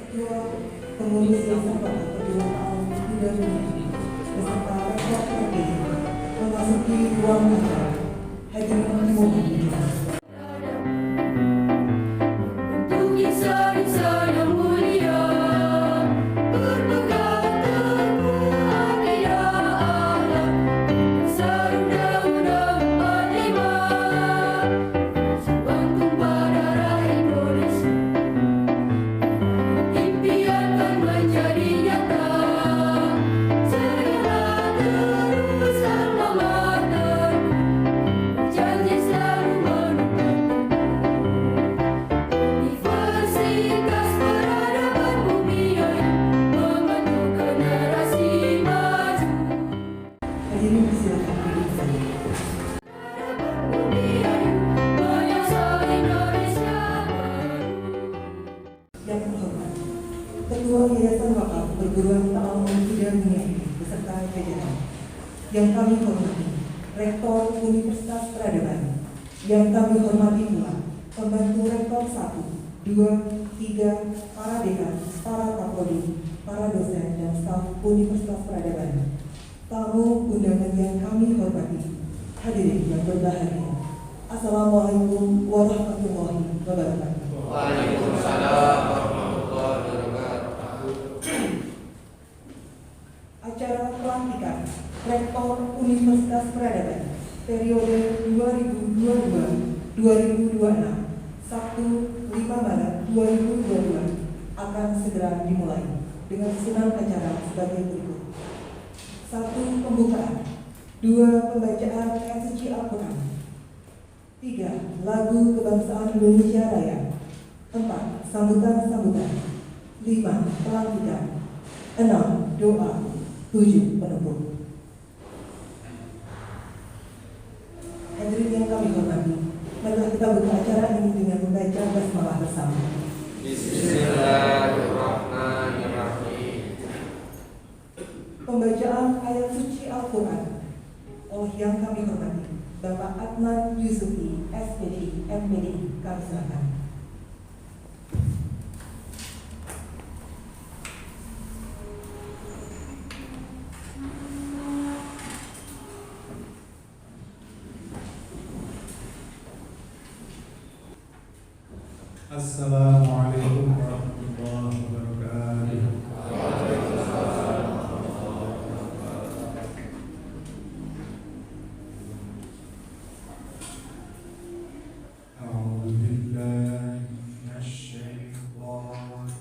Ketua Pengurus Yayasan Bapak Kedua tahun Muda Dunia beserta rektor terpilih memasuki ruang acara. Hadirin mohon didengar. Yang terhormat, Ketua Yayasan Wakaf Perguruan Ta'awun Muda Dunia beserta jajaran. Yang kami hormati, Rektor Universitas Peradaban. Yang kami hormati pula pembantu Rektor 1, 2, 3, para dekan, para kapolri, para dosen dan staf Universitas Peradaban. Tamu undangan yang kami hormati, hadirin yang berbahagia. Assalamualaikum warahmatullahi wabarakatuh. Waalaikumsalam warahmatullahi wabarakatuh. Acara pelantikan Rektor Universitas Peradaban periode 2022-2026 Sabtu 5 Maret 2022 akan segera dimulai dengan susunan acara sebagai berikut. 1. Pembukaan. 2. Pembacaan ayat suci Al-Quran. 3. Lagu Kebangsaan Indonesia Raya. 4. Sambutan-sambutan. 5. Pelantikan. 6. Doa. 7. Penutup. Hadirin yang kami hormati, marilah kita buka acara ini dengan membaca basmalah bersama. Bismillahirrahmanirrahim. Pembacaan ayat suci Al-Quran oleh yang kami hormati Bapak Adnan Yusufi, SPD, MPD, kami silakan. Assalamualaikum warahmatullahi wabarakatuh. A'udzu billahi minasy syaithanir rajim.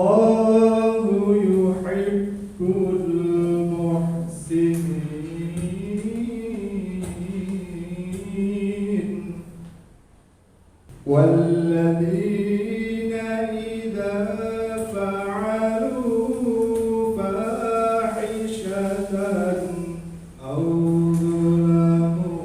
Wallahu yuhibbul muhsinin. والذين إذا فعلوا فاحشة أو ظلموا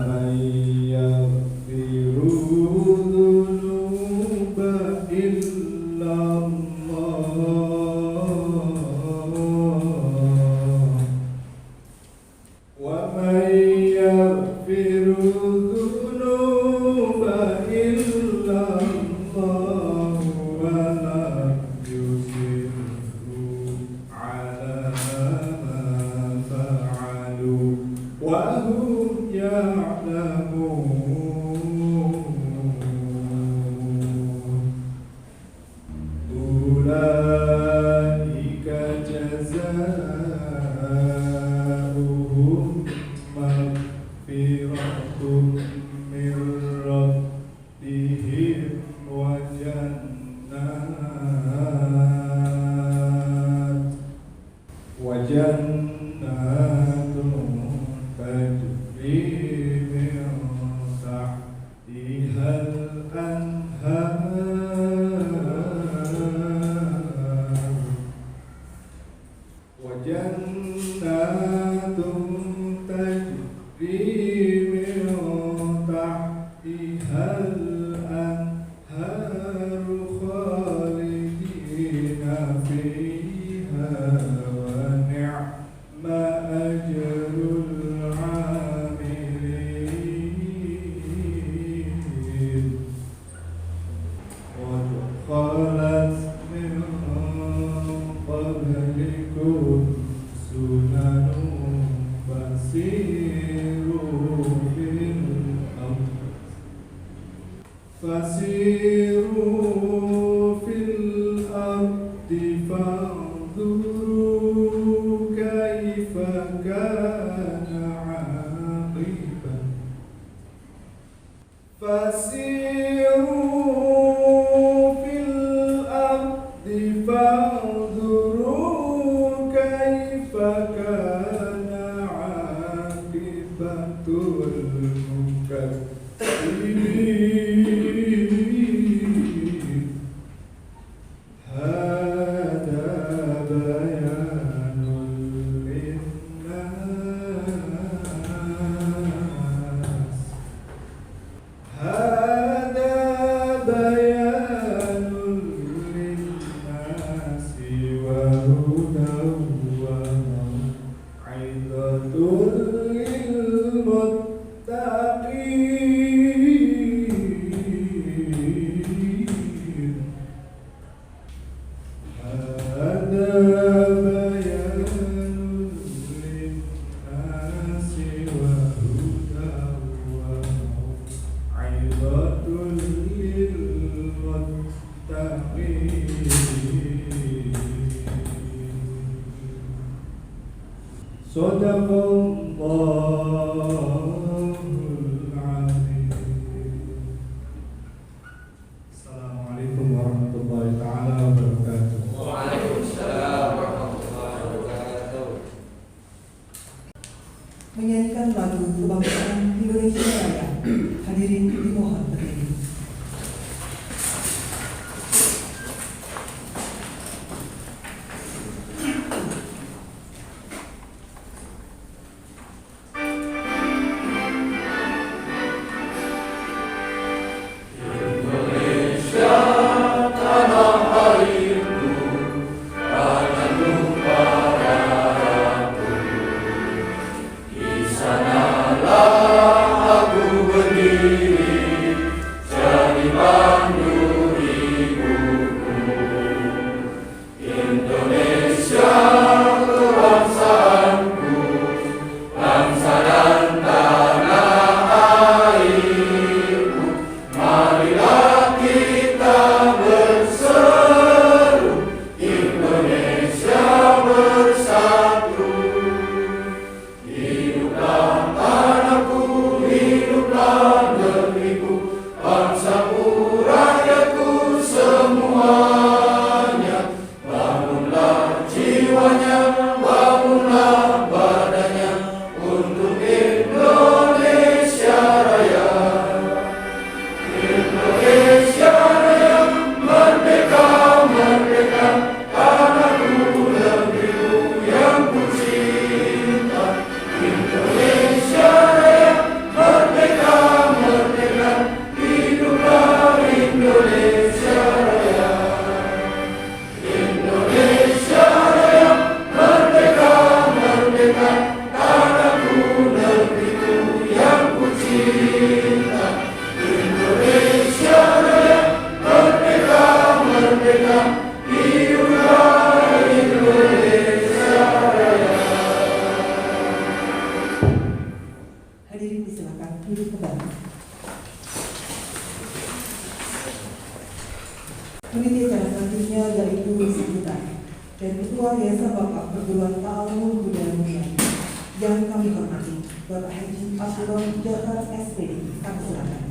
من يغفر الذنوب إلا الله ومن يغفر الذنوب إلا الله ولم يصروا على ما فعلوا وهم يعلمون أولئك جزاؤهم مغفرة من ربهم وجنات تجري من تحتها الأنهار وجنات تجري من تحتها الأنهار خالدين فيها ونعم أجر العاملين قد خلت من قبلكم سنن فسيروا في الأرض فانظروا كيف كان عاقبة فسيروا في الأرض فانظروا كيف كان عاقبة المكذبين هذا بيان للناس هذا بيان للناس وهدى وموعظة للمتقين هذا بيان للناس وهدى وموعظة للمتقين صدق الله العظيم. Assalamualaikum warahmatullahi taala wabarakatuh. Waalaikumsalam warahmatullahi wabarakatuh. Menyanyikan lagu kebangsaan Indonesia Raya. Hadirin dimohon berdiri. Sanalah aku berdiri Unit acara selanjutnya yaitu sambutan dan Ketua Yayasan Wakaf Perguruan Ta'awun Budaya Mulia yang kami hormati Bapak Haji Abdullah Jafar SPD. Kami silakan.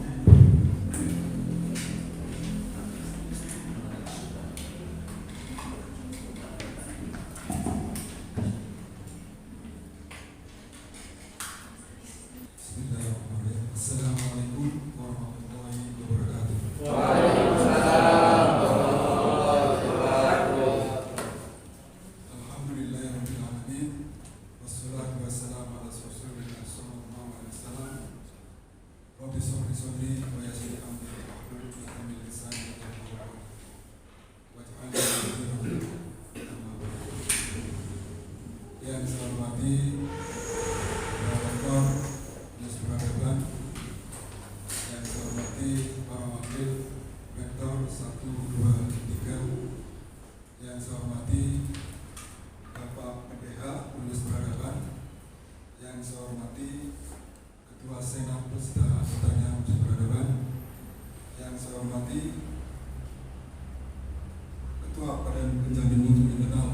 Bismillahirrahmanirrahim. Assalamualaikum warahmatullahi wabarakatuh. Waalaikumsalam warahmatullahi wabarakatuh. Alhamdulillahirabbil alamin. Wassalatu wassalamu ala rasulillah sallallahu alaihi wasallam. Rabbi shrah li sadri wa yassir li amri wahlul 'uqdatam min lisani yafqahu qawli. Waj'alni yang saya hormati Rektor Dinas Peradaban, yang saya hormati para wakil Rektor 1, 2, 3, yang saya hormati Bapak PPH Dinas Peradaban, yang saya hormati Ketua Senat beserta anggotanya Dinas Peradaban, yang saya hormati Ketua Badan Penjamin Mutu Internal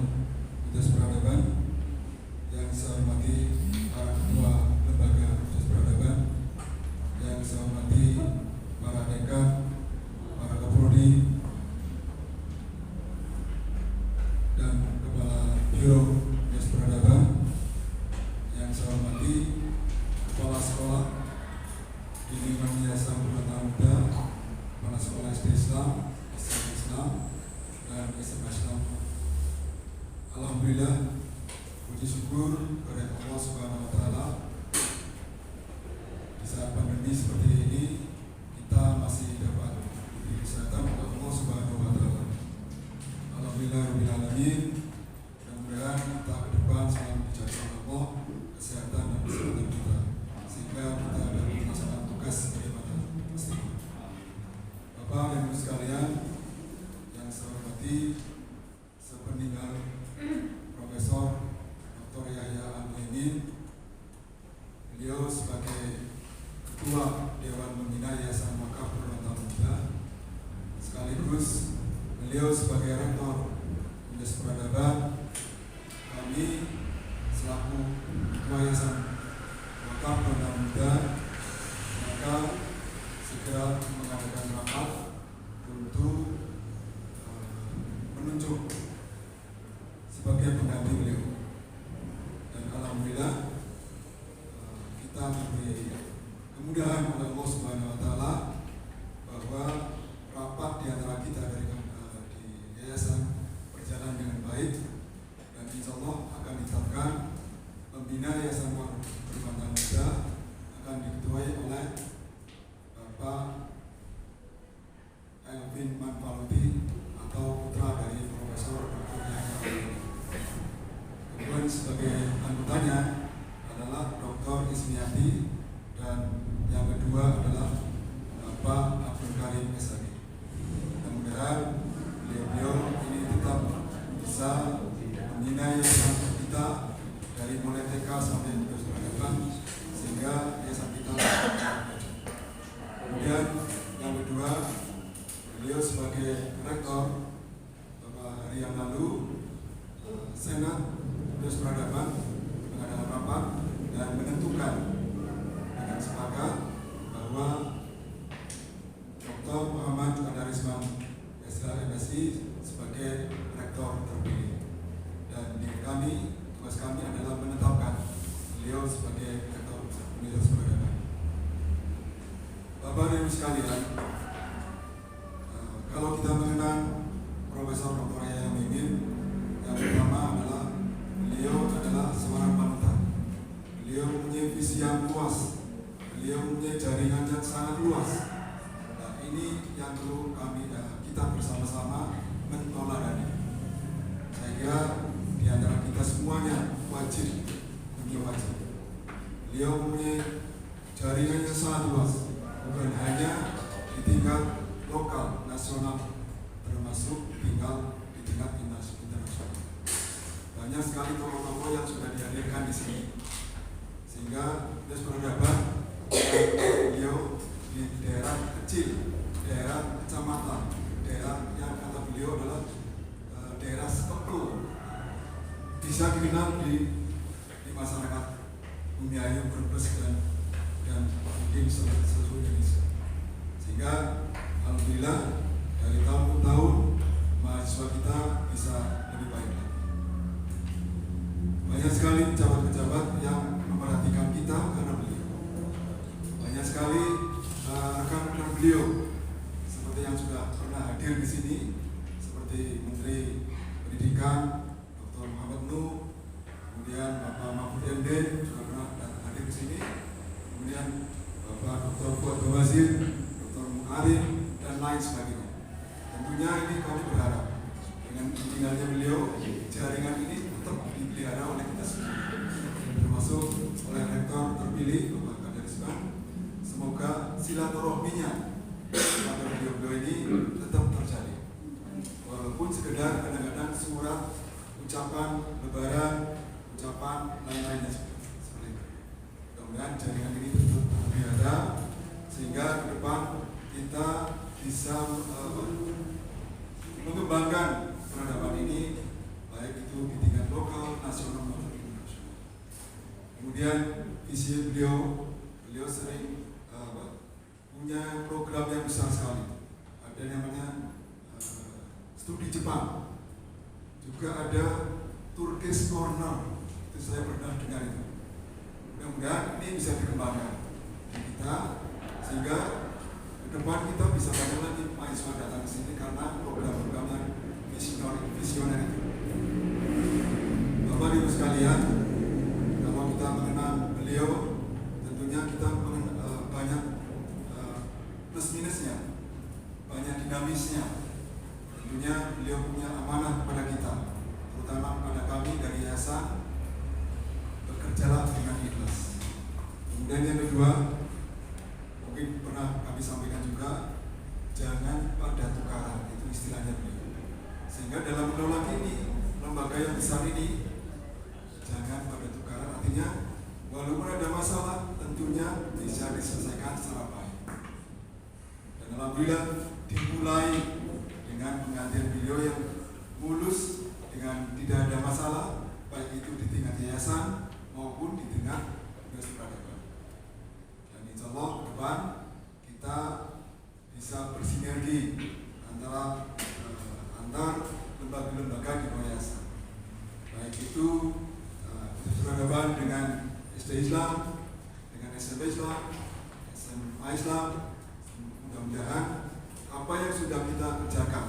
Dinas Peradaban, yang saya hormati para ketua lembaga Dinas Peradaban, yang saya hormati para dekan, para kaprodi, dan kepala biro Dinas Peradaban, yang saya hormati kepala sekolah di lingkungan Yayasan Perguruan Muda, kepala sekolah SD Islam, SMP Islam, dan SMA Islam. Alhamdulillah, puji syukur kepada Allah Subhanahu wa Ta'ala, di saat pandemi seperti ini kita masih dapat diberi kesehatan oleh Allah Subhanahu wa Ta'ala. Alhamdulillahirabbil alamin. Mudah-mudahan kita ke depan selalu dijaga oleh Allah kesehatan dan keselamatan kita, sehingga kita dapat melaksanakan tugas sebagaimana mestinya. Bapak dan Ibu sekalian yang saya hormati, sepeninggal Profesor Dr. Yahya Al-Muhyiddin, beliau sebagai Ketua Dewan Pembina Yayasan Wakaf Perguruan Muda, sekaligus beliau sebagai Rektor Dinas Peradaban, kami selaku Ketua Yayasan Wakaf Perguruan Muda maka segera mengadakan rapat untuk menunjuk sebagai pengganti beliau. Dan alhamdulillah kita diberi kemudahan oleh Allah Subhanahu wa Ta'ala bahwa rapat di antara kita di yayasan berjalan dengan baik, dan insya Allah akan ditetapkan pembina Yayasan Perguruan Muda akan diketuai oleh Bapak Elvin Manfaluti atau putra dari Profesor Dr. Yahya Al-Muhyiddin. Kemudian sebagai anggotanya adalah Dr. Ismiati, dan yang kedua adalah Bapak Abdul Karim SAG. Mudah-mudahan beliau ini tetap bisa membina yayasan kita dari mulai TK sampai lulus peradaban, sehingga yayasan kita kemudian yang kedua, beliau sebagai rektor beberapa hari yang lalu Senat Dinas Peradaban mengadakan rapat dan menentukan dengan sepakat bahwa Dr. Muhammad Adarisman SLMSI sebagai rektor terpilih, dan tugas kami adalah menetapkan beliau sebagai rektor Universitas Peradaban. Bapak dan Ibu sekalian, kalau kita mengenal Profesor Dr. Yahya Al-Muhyiddin, yang pertama adalah beliau adalah seorang panutan. Beliau mempunyai visi yang luas, beliau mempunyai jaringan yang sangat luas. Nah, ini yang perlu kita bersama-sama mentoleransi. Saya kira di antara kita semuanya wajib, beliau mempunyai jaringan yang sangat luas, bukan hanya di tingkat lokal, nasional, termasuk tinggal di tingkat internasional. Banyak sekali tokoh-tokoh yang sudah dihadirkan di sini, sehingga Dinas Peradaban beliau di daerah kecil, daerah kecamatan, daerah yang kata dikenal di masyarakat Bumiayu, Brebes dan mungkin seluruh Indonesia. Sehingga alhamdulillah dari tahun ke tahun mahasiswa kita bisa lebih baik lagi. Banyak sekali pejabat-pejabat yang memperhatikan kita karena beliau. Banyak sekali rekan-rekan beliau seperti yang sudah pernah hadir di sini, seperti Menteri Pendidikan Dr. Muhammad Nuh, kemudian Bapak Mahfud MD juga pernah hadir di sini, kemudian Bapak Dr. Fuad Bawazir, Dr. Mukarim, dan lain sebagainya. Tentunya ini kami berharap dengan tinggalnya beliau, jaringan ini tetap dipelihara oleh kita semua, termasuk oleh rektor terpilih Bapak Kadarisman. Semoga silaturahminya pada beliau-beliau ini tetap terjadi, walaupun sekedar kadang-kadang surat, ucapan lebaran, ucapan lain-lainnya seperti itu. Mudah-mudahan jaringan ini tetap terpelihara sehingga ke depan kita bisa mengembangkan peradaban ini, baik itu di tingkat lokal, nasional maupun internasional. Kemudian visi beliau sering punya program yang besar sekali. Ada yang namanya studi Jepang, juga ada Turkish Corner, itu saya pernah dengar itu. Mudah-mudahan ini bisa dikembangkan di kita sehingga ke depan kita bisa banyak lagi mahasiswa datang ke sini karena program-program yang visioner itu. Bapak Ibu sekalian, kalau kita mengenal beliau, tentunya kita banyak plus minusnya, banyak dinamisnya. Tentunya beliau punya amanah kepada kita, terutama kepada kami dari yayasan, bekerjalah dengan ikhlas. Kemudian yang kedua, mungkin pernah kami sampaikan juga, jangan pada tukaran, itu istilahnya beliau. Sehingga dalam menolak ini, lembaga yang besar ini, jangan pada tukaran, artinya walaupun ada masalah, tentunya bisa diselesaikan secara baik. Dan alhamdulillah dimulai dengan penggantian beliau yang mulus, dengan tidak ada masalah, baik itu di tingkat yayasan maupun di tingkat Universitas Peradaban. Dan insya Allah ke depan kita bisa bersinergi antar lembaga-lembaga di bawah yayasan, baik itu Universitas Peradaban dengan SD Islam, dengan SMP Islam, SMA Islam. Mudah-mudahan apa yang sudah kita kerjakan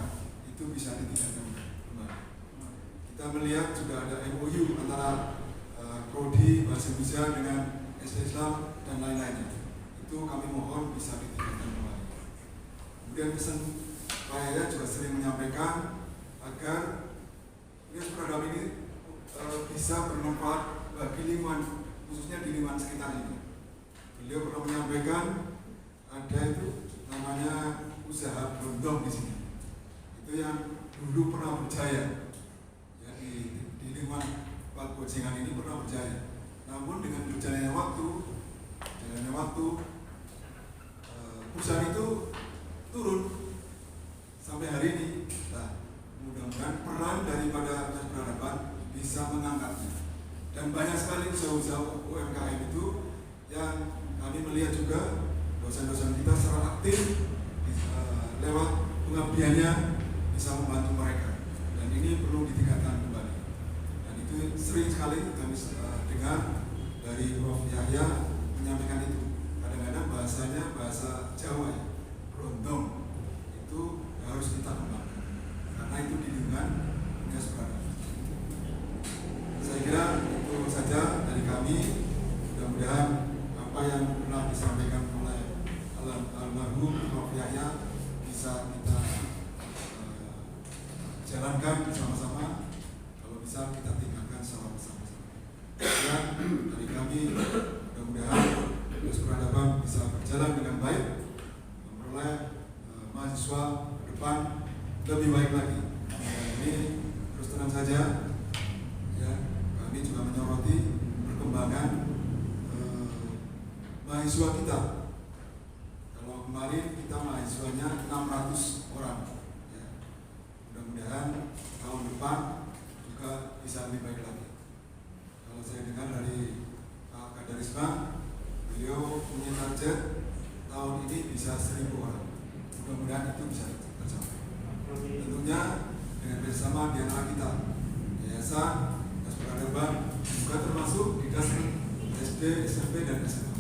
itu bisa ditingkatkan kembali. Kita melihat sudah ada MOU antara Prodi Bahasa Indonesia dengan SD Islam dan lain-lainnya. Itu kami mohon bisa ditingkatkan kembali. Kemudian pesan saya juga sering menyampaikan agar Universitas Peradaban ini bisa bermanfaat bagi lingkungan, khususnya di lingkungan sekitar ini. Beliau pernah menyampaikan ada itu namanya usaha berondong di sini. Itu yang dulu pernah berjaya, ya, di lingkungan Pak Bojengan ini pernah berjaya. Namun dengan berjalannya waktu, perusahaan itu turun sampai hari ini. Nah, mudah-mudahan peran daripada Universitas Peradaban bisa mengangkatnya. Dan banyak sekali usaha-usaha UMKM itu yang kami melihat juga dosen-dosen kita secara aktif lewat pengabdiannya bisa membantu mereka, dan ini perlu ditingkatkan kembali. Dan itu sering sekali kami dengar dari Prof. Yahya menyampaikan itu. Kadang-kadang bahasanya bahasa Jawa, ya, berondong, itu harus kita kembangkan karena itu di lingkungan Universitas Peradaban. Saya kira itu saja dari kami. Mudah-mudahan apa yang pernah disampaikan oleh almarhum Prof. Yahya bisa kita jalankan bersama-sama. Kalau bisa kita tinggalkan secara bersama-sama. Dan dari kami mudah-mudahan Universitas Peradaban bisa berjalan dengan baik, memperoleh mahasiswa ke depan lebih baik lagi. Dan ini terus terang saja, ya, kami juga menyoroti perkembangan mahasiswa kita. Kalau kemarin kita mahasiswanya 600 orang, ya. Mudah-mudahan tahun depan juga bisa lebih baik lagi. Kalau saya dengar dari Pak Kadarisma, beliau punya target tahun ini bisa 1.000 orang. Mudah-mudahan itu bisa tercapai. Tentunya dengan bersama diantara kita, yayasan, das peradaban juga termasuk di das SD, SMP, dan SMA.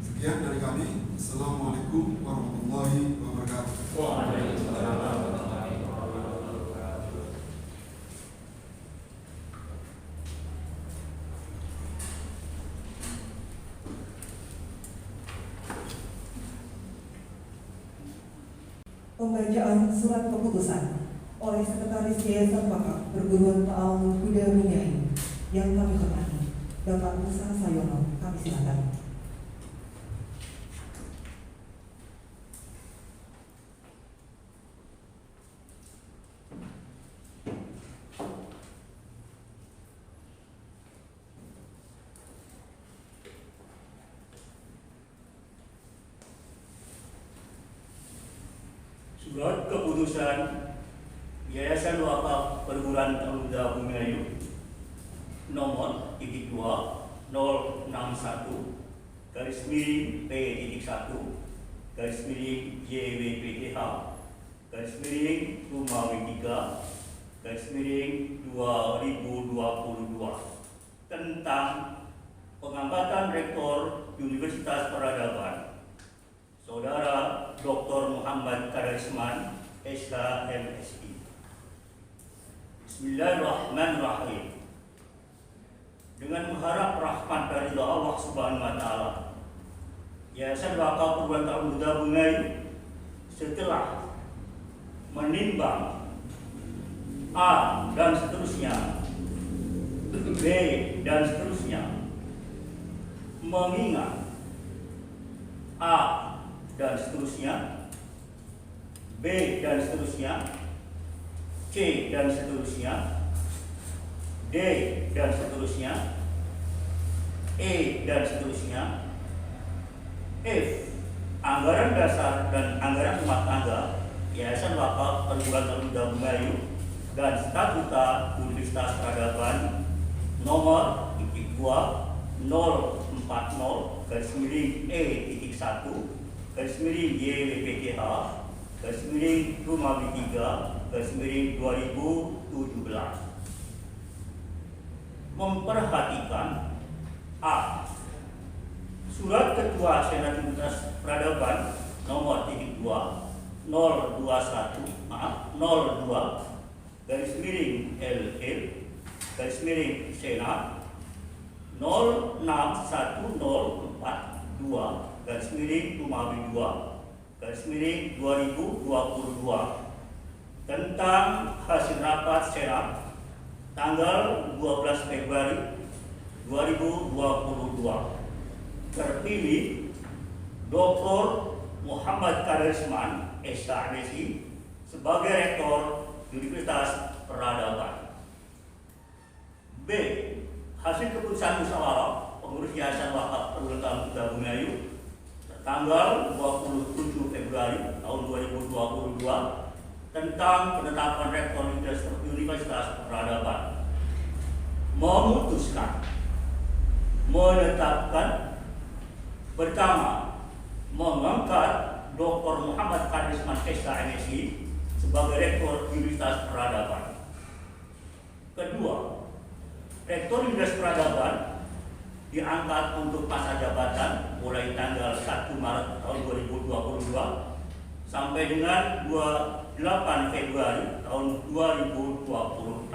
Sekian dari kami. Assalamualaikum warahmatullahi wabarakatuh. Waalaikumsalam warahmatullahi wabarakatuh. Pembacaan surat keputusan oleh Sekretaris Yayasan Wakaf Perguruan Ta'awun Buddha Bumiayu yang kami hormati, Bapak Musa Sayono, kami silakan. Surat keputusan Yayasan Wakaf Perguruan Ta'awun Buddha Bumiayu nomor 061 garis miring P.1 garis miring YWPTH garis miring Rumawi 3 garis miring 2022 tentang pengangkatan Rektor Universitas Peradaban Saudara Dr. Muhammad Kadarisman, SH MSI. Bismillahirrahmanirrahim. Dengan mengharap rahmat dari Allah Subhanahu wa Ta'ala, Yayasan Wakaf Perguruan Ta'awun Buddha Bumiayu setelah menimbang A dan seterusnya, B dan seterusnya, mengingat A dan seterusnya, B dan seterusnya, C dan seterusnya, D dan seterusnya, E dan seterusnya, F anggaran dasar dan anggaran rumah tangga Yayasan Wakaf Perguruan Ta'awun Buddha Bumiayu dan Statuta Universitas Peradaban nomor 2040 garis miring E.1 garis miring YWPTH garis miring Rumawi 3 garis miring 2017 memperhatikan A. Surat Ketua Senat Universitas Peradaban nomor 02 garis miring LL garis miring Senat 06104 garis miring Rumawi 2 garis miring 2022 tentang hasil rapat Senat tanggal 12 Februari 2022 terpilih Dr. Muhammad Kadarisman, SHMSI sebagai Rektor Universitas Peradaban. B. Hasil keputusan musyawarah pengurus Yayasan Wakaf Perguruan Ta'awun Buddha Bumiayu tanggal 27 Februari tahun 2022 tentang penetapan Rektor Universitas Peradaban memutuskan menetapkan pertama mengangkat Dr. Muhammad Kadarisman SHMSI sebagai Rektor Universitas Peradaban. Kedua, Rektor Universitas Peradaban diangkat untuk masa jabatan mulai tanggal 1 Maret tahun 2022 sampai dengan 28 Februari tahun 2026.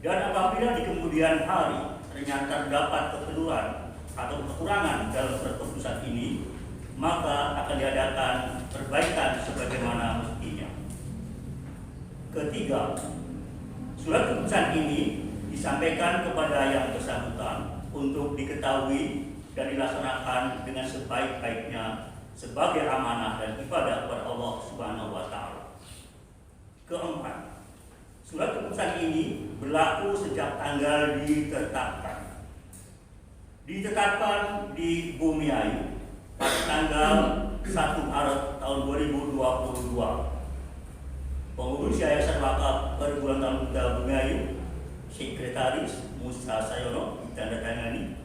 Dan apabila di kemudian hari ternyata terdapat keperluan atau kekurangan dalam surat keputusan ini, maka akan diadakan perbaikan sebagaimana mestinya. Ketiga, surat keputusan ini disampaikan kepada yang bersangkutan untuk diketahui dan dilaksanakan dengan sebaik-baiknya sebagai amanah dan ibadah kepada Allah Subhanahu wa Ta'ala. Keempat, surat keputusan ini berlaku sejak tanggal ditetapkan. Ditetapkan di Bumiayu pada tanggal 1 Maret tahun 2022. Pengurus Yayasan Wakaf Perguruan Ta'awun Buddha Bumiayu Sekretaris Musa Sayono ditandatangani,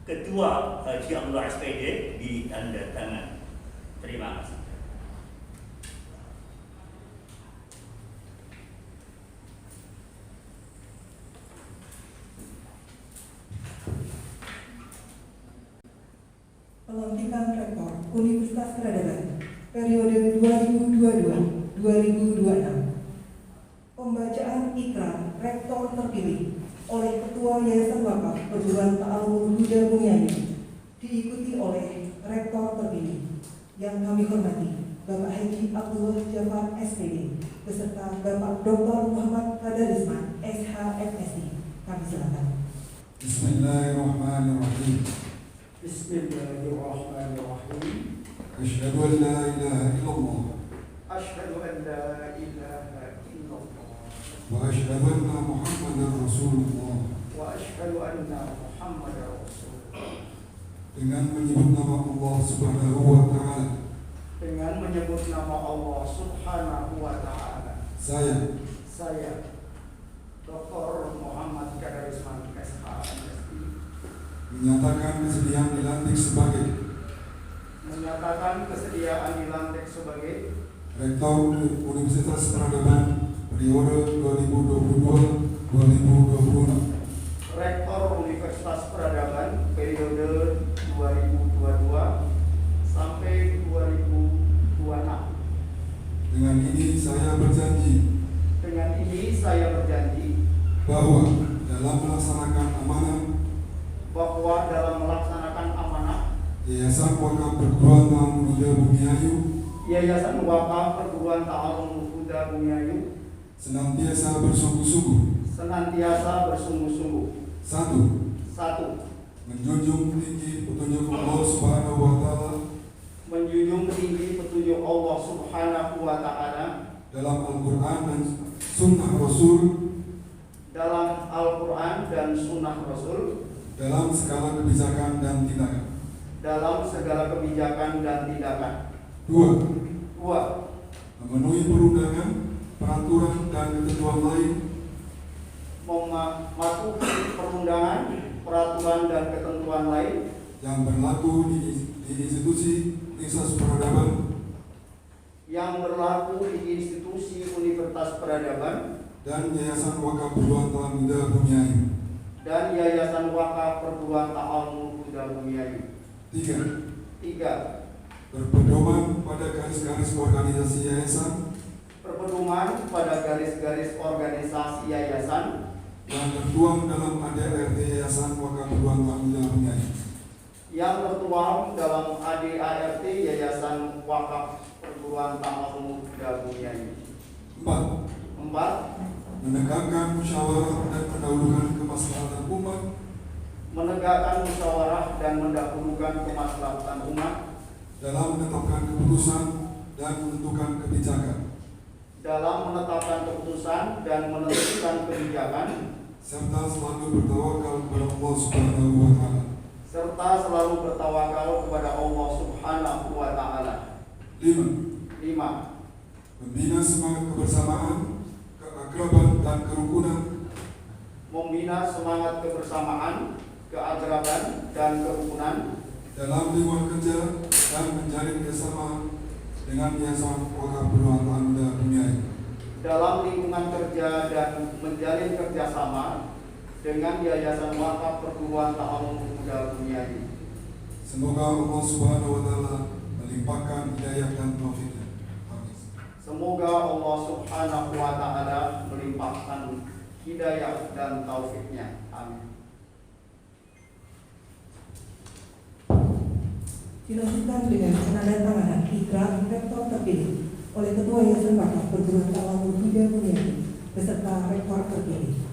Ketua Haji Abdullah SPD ditandatangani. Terima kasih. Pelantikan Rektor Universitas Peradaban periode 2022-2026. Pembacaan ikrar Rektor terpilih oleh Ketua Yayasan Wakaf Perguruan Ta'alum Huda Bumiayu diikuti oleh Rektor terpilih yang kami hormati Bapak Haji Abdullah Jafar SPD beserta Bapak Dr. Muhammad Hadarisman SHFSD. Kami silakan. Bismillahirrahmanirrahim. Bismillahirrahmanirrahim. Asyhadu an la ilaha illallah Asyhadu an la ilaha illallah wa asyhadu anna Muhammadar Rasulullah. wa asyhadu anna Muhammadar Rasulullah. Dengan menyebut nama Allah Subhanahu wa taala, Dengan menyebut nama Allah Subhanahu wa taala, saya Dr. Muhammad Hadarisman SHFSD menyatakan kesediaan dilantik sebagai menyatakan kesediaan dilantik sebagai Rektor Universitas Peradaban periode 2022-2026. Rektor Universitas Peradaban periode 2022 sampai 2026. Dengan ini saya berjanji bahwa dalam melaksanakan amanah Yayasan Wakaf Perguruan Ta'alum Huda Bumiayu Yayasan Wakaf Perguruan Ta'alum Huda Bumiayu senantiasa bersungguh-sungguh. Satu, menjunjung tinggi petunjuk Allah Subhanahu wa taala dalam Al-Quran dan Sunnah Rasul, dalam segala kebijakan dan tindakan. Dua, memenuhi perundangan, peraturan dan ketentuan lain yang berlaku di institusi Universitas Peradaban dan Yayasan Wakaf Perguruan Ta'alum Huda Bumiayu. Tiga, berpedoman pada garis-garis organisasi yayasan yang tertuang dalam ADART Yayasan Wakaf Perguruan Ta'alum Huda Bumiayu. Empat, menegakkan musyawarah dan mendahulukan kemaslahatan umat dalam menetapkan keputusan dan menentukan kebijakan serta selalu bertawakal kepada Allah Subhanahu wa taala. 5. Membina semangat kebersamaan, keakraban dan kerukunan dalam lingkungan kerja dan menjalin kerjasama dengan Yayasan Wakaf Perguruan Ta'alum Huda Bumiayu. Semoga Allah Subhanahu wa taala melimpahkan hidayah dan taufiknya. Amin. Dilanjutkan dengan penandatanganan ikrar Rektor terpilih oleh Ketua Yayasan Wakaf Perguruan Ta'alum Huda Bumiayu beserta Rektor terpilih.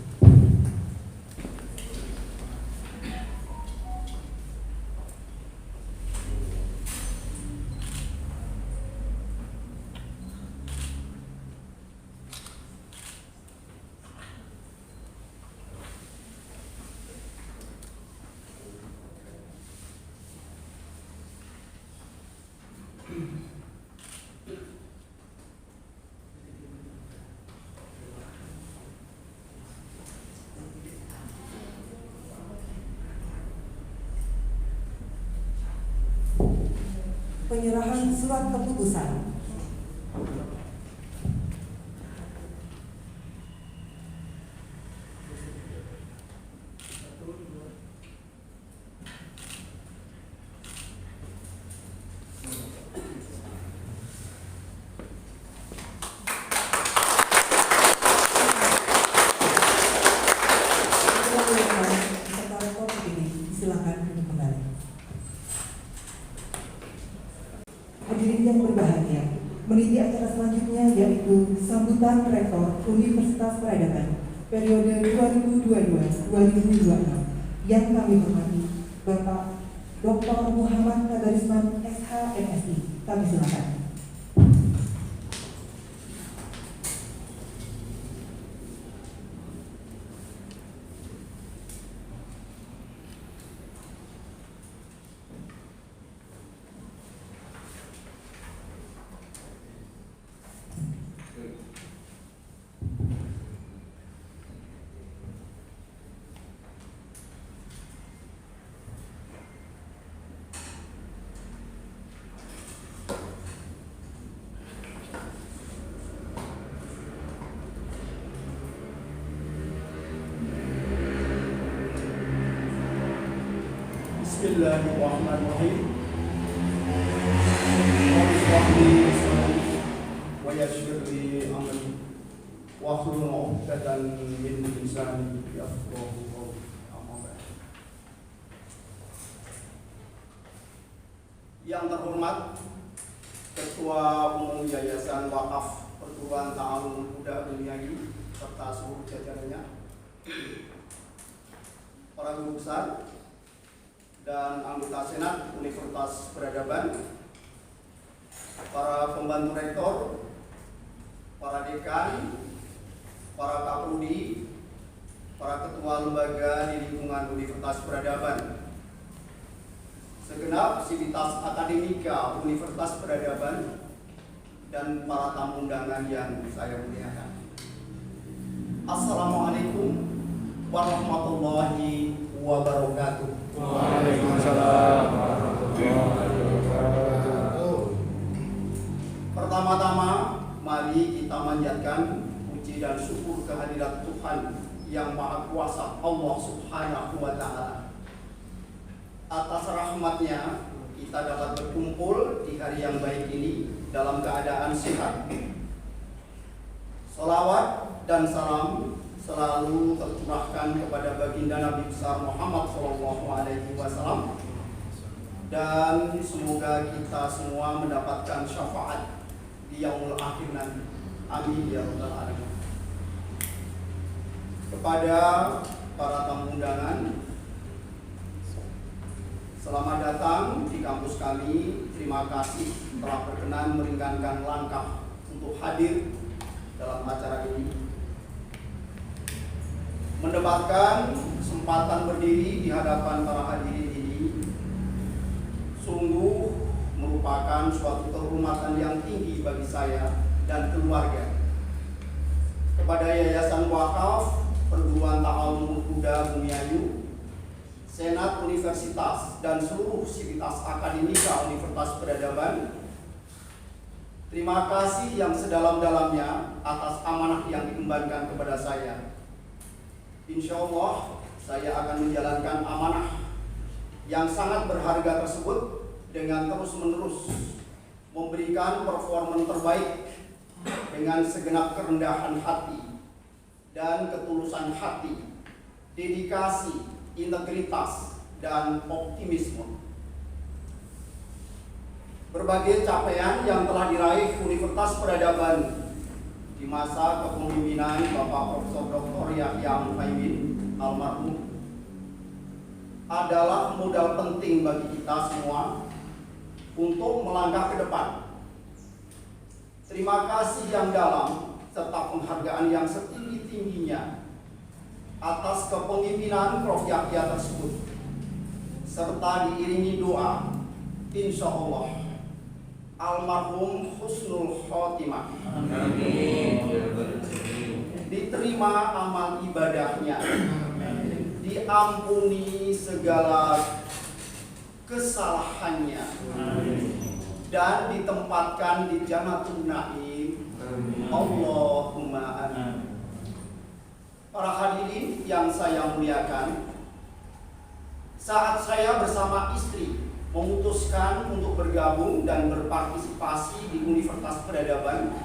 Penyerahan surat keputusan. Peserta rektor terpilih, silakan duduk kembali. Hadirin yang berbahagia, meniti acara selanjutnya yaitu sambutan Rektor Universitas Peradaban periode 2022-2026 yang kami hormati Bapak Dr. Muhammad Kadarisman SH MSI. Kami silakan. Bismillahirrahmanirrahim. Rabbi shrah li sadri wa yassir li amri wahlul 'uqdatam min lisani yafqahu qawli. Amma ba'd. Yang terhormat Ketua Umum Yayasan Wakaf Perguruan Ta'alum Muda Duniawi serta seluruh jajarannya, para guru besar dan anggota Senat Universitas Peradaban, para pembantu rektor, para dekan, para kaprodi, para ketua lembaga di lingkungan Universitas Peradaban, segenap sivitas akademika Universitas Peradaban, dan para tamu undangan yang saya muliakan. Assalamualaikum warahmatullahi wabarakatuh. Waalaikumsalam warahmatullahi wabarakatuh. Pertama-tama, mari kita manjatkan puji dan syukur kehadirat Tuhan yang Maha Kuasa, Allah Subhanahu wa Ta'ala. Atas rahmatnya kita dapat berkumpul di hari yang baik ini dalam keadaan sehat. Salawat dan salam selalu tercurahkan kepada baginda Nabi besar Muhammad SAW, dan semoga kita semua mendapatkan syafaat di yaumul akhir nanti. Amin ya rabbal alamin. Kepada para tamu undangan, selamat datang di kampus kami. Terima kasih telah berkenan meringankan langkah untuk hadir dalam acara ini, mendapatkan kesempatan berdiri di hadapan para hadirin ini sungguh merupakan suatu kehormatan yang tinggi bagi saya dan keluarga. Kepada Yayasan Wakaf Perguruan Ta'alum Muda Bumiayu, Senat Universitas, dan seluruh sivitas akademika Universitas Peradaban, terima kasih yang sedalam-dalamnya atas amanah yang diembankan kepada saya. Insya Allah saya akan menjalankan amanah yang sangat berharga tersebut dengan terus-menerus memberikan performa terbaik dengan segenap kerendahan hati dan ketulusan hati, dedikasi, integritas, dan optimisme. Berbagai capaian yang telah diraih Universitas Peradaban di masa kepemimpinan Bapak Profesor Dr. Yahya Muhaimin almarhum adalah modal penting bagi kita semua untuk melangkah ke depan. Terima kasih yang dalam serta penghargaan yang setinggi-tingginya atas kepemimpinan Prof. Yahya tersebut, serta diiringi doa, insya Allah almarhum husnul khotimah, diterima amal ibadahnya, diampuni segala kesalahannya, dan ditempatkan di Jannatul Naim. Allahumma amin. Para hadirin yang saya muliakan, saat saya bersama istri memutuskan untuk bergabung dan berpartisipasi di Universitas Peradaban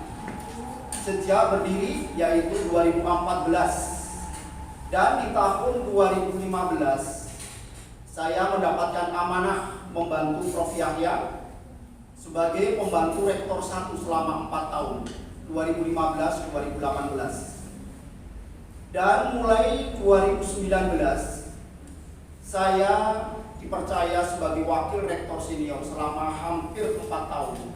sejak berdiri yaitu 2014, dan di tahun 2015 saya mendapatkan amanah membantu Prof. Yahya sebagai pembantu Rektor 1 selama 4 tahun 2015-2018. Dan mulai 2019 saya dipercaya sebagai wakil rektor senior selama hampir 4 tahun.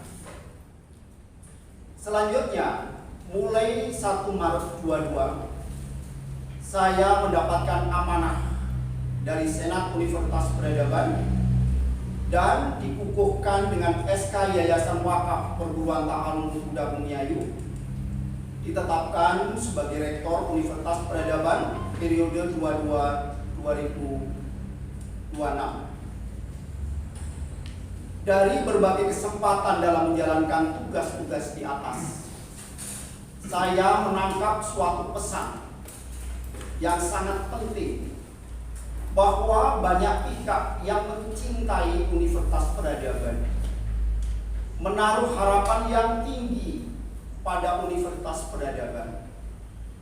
Selanjutnya, mulai 1 Maret 22, saya mendapatkan amanah dari Senat Universitas Peradaban dan dikukuhkan dengan SK Yayasan Wakaf Perguruan Ta'alum Huda Bumiayu, ditetapkan sebagai Rektor Universitas Peradaban periode 2022-2026. Dari berbagai kesempatan dalam menjalankan tugas-tugas di atas, saya menangkap suatu pesan yang sangat penting, bahwa banyak pihak yang mencintai Universitas Peradaban, menaruh harapan yang tinggi pada Universitas Peradaban,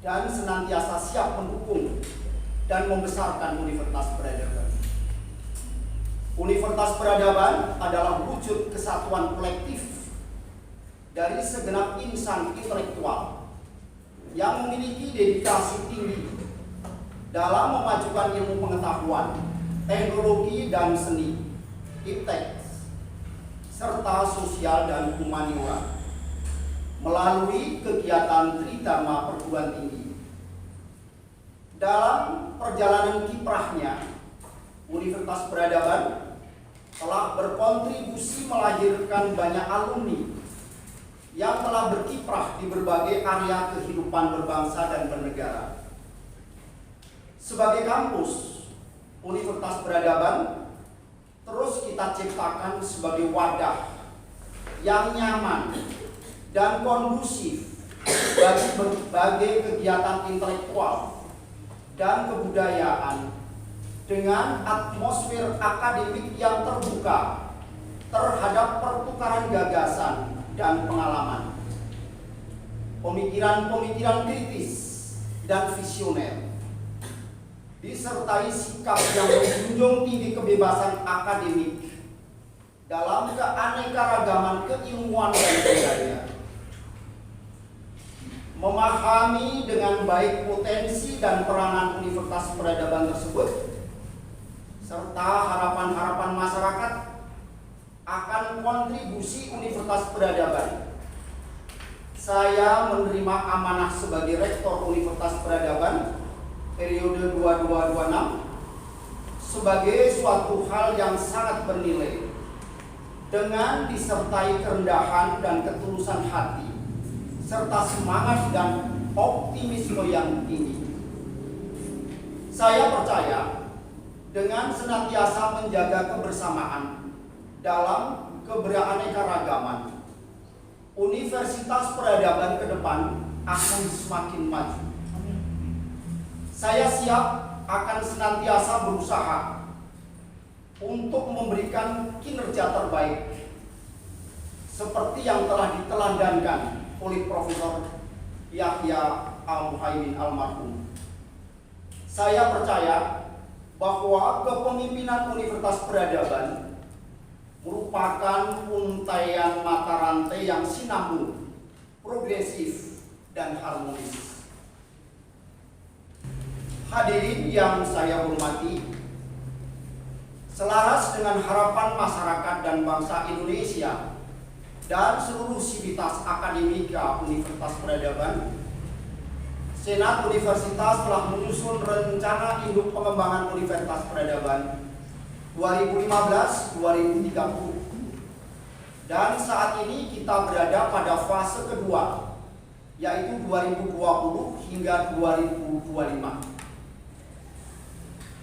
dan senantiasa siap mendukung dan membesarkan Universitas Peradaban. Universitas Peradaban adalah wujud kesatuan kolektif dari segenap insan intelektual yang memiliki dedikasi tinggi dalam memajukan ilmu pengetahuan, teknologi dan seni, iptek, serta sosial dan humaniora melalui kegiatan Tridharma Perguruan Tinggi. Dalam perjalanan kiprahnya, Universitas Peradaban telah berkontribusi melahirkan banyak alumni yang telah berkiprah di berbagai area kehidupan berbangsa dan bernegara. Sebagai kampus, Universitas Peradaban terus kita ciptakan sebagai wadah yang nyaman dan kondusif bagi berbagai kegiatan intelektual dan kebudayaan dengan atmosfer akademik yang terbuka terhadap pertukaran gagasan dan pengalaman, pemikiran-pemikiran kritis dan visioner, disertai sikap yang menjunjung tinggi kebebasan akademik dalam keanekaragaman keilmuan dan budaya. Memahami dengan baik potensi dan peranan Universitas Peradaban tersebut, serta harapan-harapan masyarakat akan kontribusi Universitas Peradaban, saya menerima amanah sebagai Rektor Universitas Peradaban periode 2226 sebagai suatu hal yang sangat bernilai, dengan disertai kerendahan dan ketulusan hati serta semangat dan optimisme yang tinggi. Saya percaya dengan senantiasa menjaga kebersamaan dalam keberaneka-ragaman, Universitas Peradaban ke depan akan semakin maju. Saya siap akan senantiasa berusaha untuk memberikan kinerja terbaik seperti yang telah ditelanjankan oleh Profesor Yahya Al-Muhaimin almarhum. Saya percaya bahwa kepemimpinan Universitas Peradaban merupakan untaian mata rantai yang sinambung, progresif, dan harmonis. Hadirin yang saya hormati, selaras dengan harapan masyarakat dan bangsa Indonesia dan seluruh sivitas akademika Universitas Peradaban, Senat Universitas telah menyusun rencana induk pengembangan Universitas Peradaban 2015-2030, dan saat ini kita berada pada fase kedua, yaitu 2020 hingga 2025.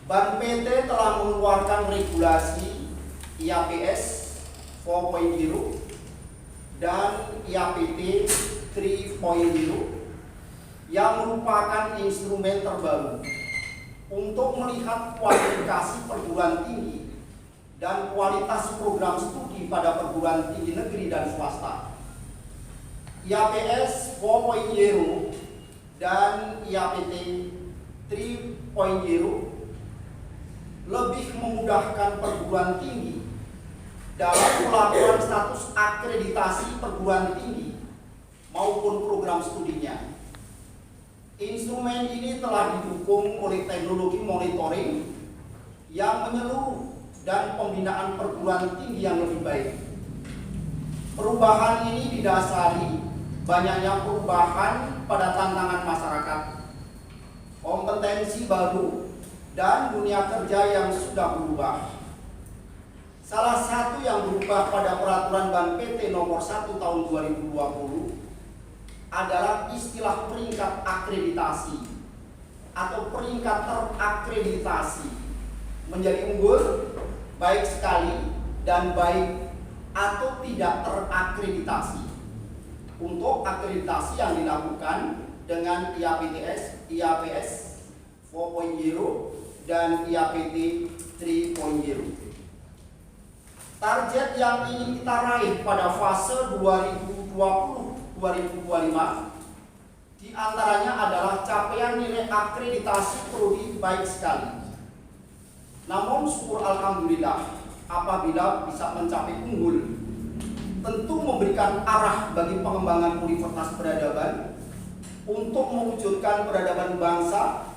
Ban PT telah mengeluarkan regulasi IAPS 4.0 dan IAPT 3.0 yang merupakan instrumen terbaru untuk melihat kualifikasi perguruan tinggi dan kualitas program studi pada perguruan tinggi negeri dan swasta. IAPS 4.0 dan IAPT 3.0 lebih memudahkan perguruan tinggi dalam melakukan status akreditasi perguruan tinggi maupun program studinya. Instrumen ini telah didukung oleh teknologi monitoring yang menyeluruh dan pembinaan perguruan tinggi yang lebih baik. Perubahan ini didasari banyaknya perubahan pada tantangan masyarakat, kompetensi baru, dan dunia kerja yang sudah berubah. Salah satu yang berubah pada peraturan Ban PT nomor 1 tahun 2020 adalah istilah peringkat akreditasi atau peringkat terakreditasi menjadi unggul, baik sekali, dan baik atau tidak terakreditasi. Untuk akreditasi yang dilakukan dengan IAPS 4.0 dan IAPT 3.0. Target yang ingin kita raih pada fase 2020-2025 diantaranya adalah capaian nilai akreditasi prodi baik sekali. Namun syukur alhamdulillah apabila bisa mencapai unggul, tentu memberikan arah bagi pengembangan Universitas Peradaban untuk mewujudkan peradaban bangsa,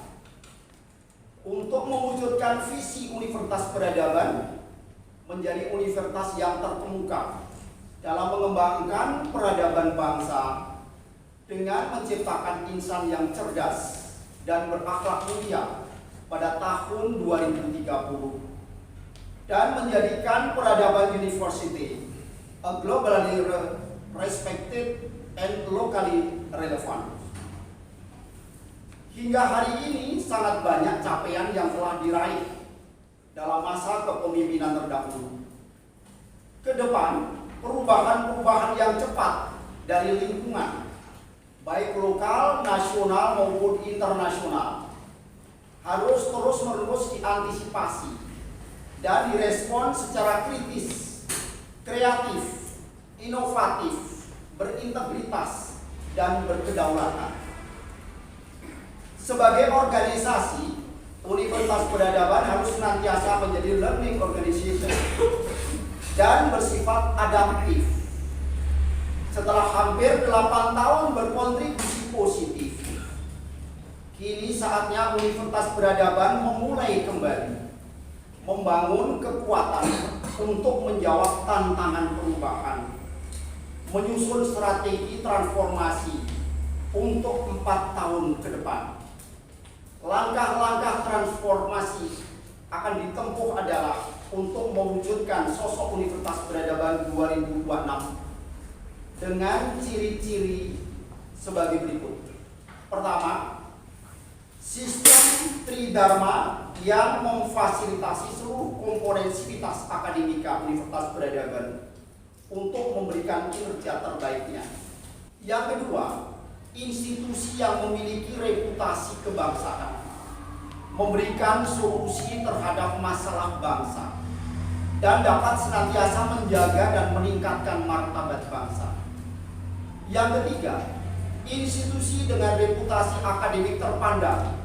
untuk mewujudkan visi Universitas Peradaban menjadi universitas yang terkemuka dalam mengembangkan peradaban bangsa dengan menciptakan insan yang cerdas dan berakhlak mulia pada tahun 2030 dan menjadikan peradaban university a globally respected and locally relevant. Hingga hari ini sangat banyak capaian yang telah diraih dalam masa kepemimpinan terdahulu. Ke depan, perubahan-perubahan yang cepat dari lingkungan, baik lokal, nasional maupun internasional, harus terus-menerus diantisipasi dan direspon secara kritis, kreatif, inovatif, berintegritas, dan berkedaulatan. Sebagai organisasi, Universitas Peradaban harus senantiasa menjadi learning organization dan bersifat adaptif. Setelah hampir 8 tahun berkontribusi positif, kini saatnya Universitas Peradaban memulai kembali membangun kekuatan untuk menjawab tantangan perubahan, menyusun strategi transformasi untuk 4 tahun ke depan. Langkah-langkah transformasi akan ditempuh adalah untuk mewujudkan sosok Universitas Peradaban 2026 dengan ciri-ciri sebagai berikut. Pertama, sistem Tridharma yang memfasilitasi seluruh komponen sivitas akademika Universitas Peradaban untuk memberikan kinerja terbaiknya. Yang kedua, institusi yang memiliki reputasi kebangsaan, memberikan solusi terhadap masalah bangsa, dan dapat senantiasa menjaga dan meningkatkan martabat bangsa. Yang ketiga, institusi dengan reputasi akademik terpandang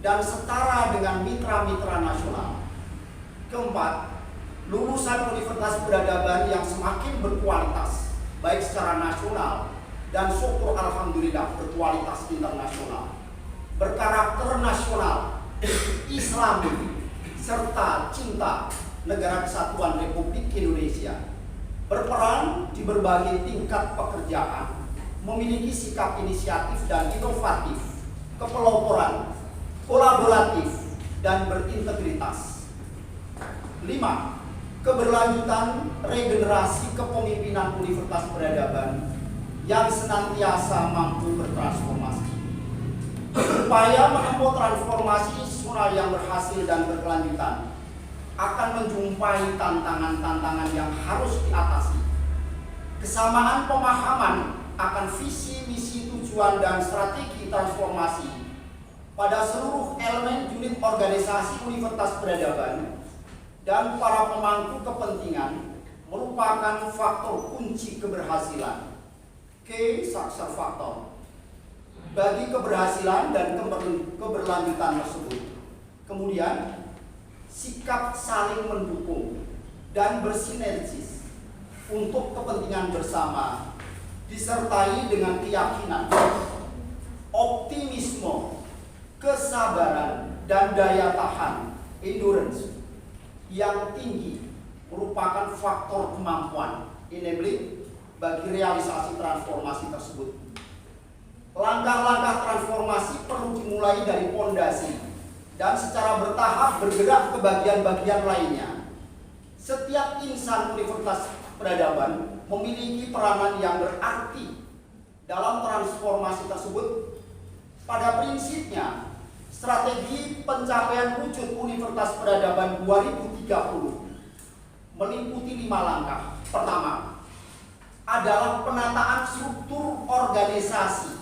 dan setara dengan mitra-mitra nasional. Keempat, lulusan Universitas Peradaban yang semakin berkualitas, baik secara nasional dan syukur alhamdulillah berkualitas internasional, berkarakter nasional, Islami, serta cinta negara kesatuan Republik Indonesia, berperan di berbagai tingkat pekerjaan, memiliki sikap inisiatif dan inovatif, kepeloporan, kolaboratif, dan berintegritas. 5. Keberlanjutan regenerasi kepemimpinan Universitas Peradaban yang senantiasa mampu bertransformasi. Upaya menempuh transformasi institusional yang berhasil dan berkelanjutan akan menjumpai tantangan-tantangan yang harus diatasi. kesamaan pemahaman akan visi, misi, tujuan, dan strategi transformasi pada seluruh elemen unit organisasi Universitas Peradaban dan para pemangku kepentingan merupakan faktor kunci keberhasilan, key success factor, bagi keberhasilan dan keberlanjutan tersebut. Kemudian, sikap saling mendukung dan bersinergis untuk kepentingan bersama disertai dengan keyakinan, optimisme, kesabaran, dan daya tahan endurance yang tinggi merupakan faktor kemampuan enabling bagi realisasi transformasi tersebut. Langkah-langkah transformasi perlu dimulai dari fondasi dan secara bertahap bergerak ke bagian-bagian lainnya. Setiap insan Universitas Peradaban memiliki peranan yang berarti dalam transformasi tersebut. Pada prinsipnya, strategi pencapaian wujud Universitas Peradaban 2030 meliputi 5 langkah. Pertama, adalah penataan struktur organisasi